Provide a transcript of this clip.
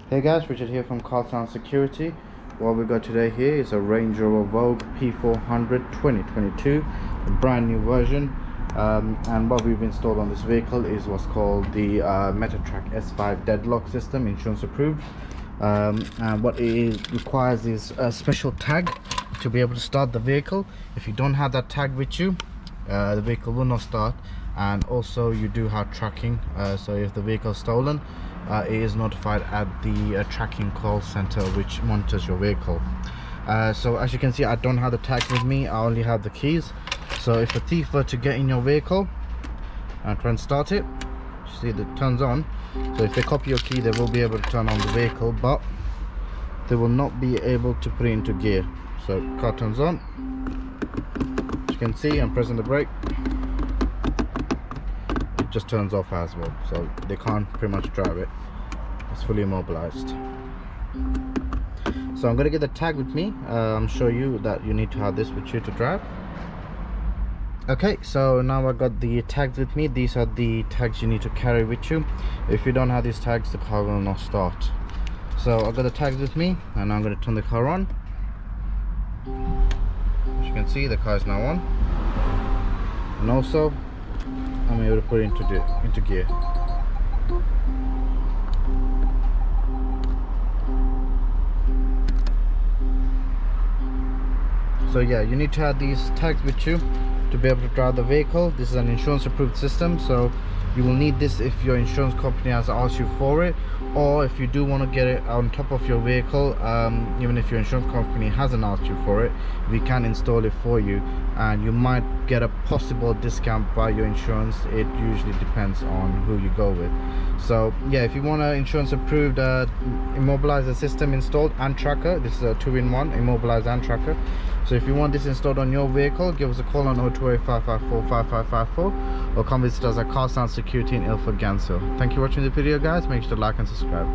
Hey guys, Richard here from Carltown Security. What we got today here is a Range Rover Vogue P400 2022, a brand new version. And what we've installed on this vehicle is what's called the MetaTrak S5 DeadLock system, insurance approved. And what it requires is a special tag to be able to start the vehicle. If you don't have that tag with you, the vehicle will not start. And also you do have tracking, so if the vehicle is stolen, it is notified at the tracking call center which monitors your vehicle. So as you can see, I don't have the tag with me, I only have the keys. So if a thief were to get in your vehicle and try and start it, you see that it turns on. So if they copy your key, they will be able to turn on the vehicle, but they will not be able to put it into gear. So car turns on, as you can see, I'm pressing the brake, it just turns off as well, so they can't pretty much drive it. It's fully immobilized. So I'm going to get the tag with me. I'm show you that you need to have this with you to drive. Okay, so now I got the tags with me. These are the tags you need to carry with you. If you don't have these tags, the car will not start. So I've got the tags with me, and I'm going to turn the car on. As you can see, the car is now on, and also I'm able to put it into gear. So yeah, you need to have these tags with you to be able to drive the vehicle. This is an insurance approved system, so you will need this if your insurance company has asked you for it, or if you do want to get it on top of your vehicle. Even if your insurance company hasn't asked you for it, we can install it for you, and you might get a possible discount by your insurance. It usually depends on who you go with. So yeah, if you want an insurance approved immobilizer system installed and tracker, this is a 2-in-1, immobilizer and tracker. So if you want this installed on your vehicle, give us a call on 028 554 5554, or come visit us at Carltown Security in Ilford, Ganshill. Thank you for watching the video guys. Make sure to like and subscribe.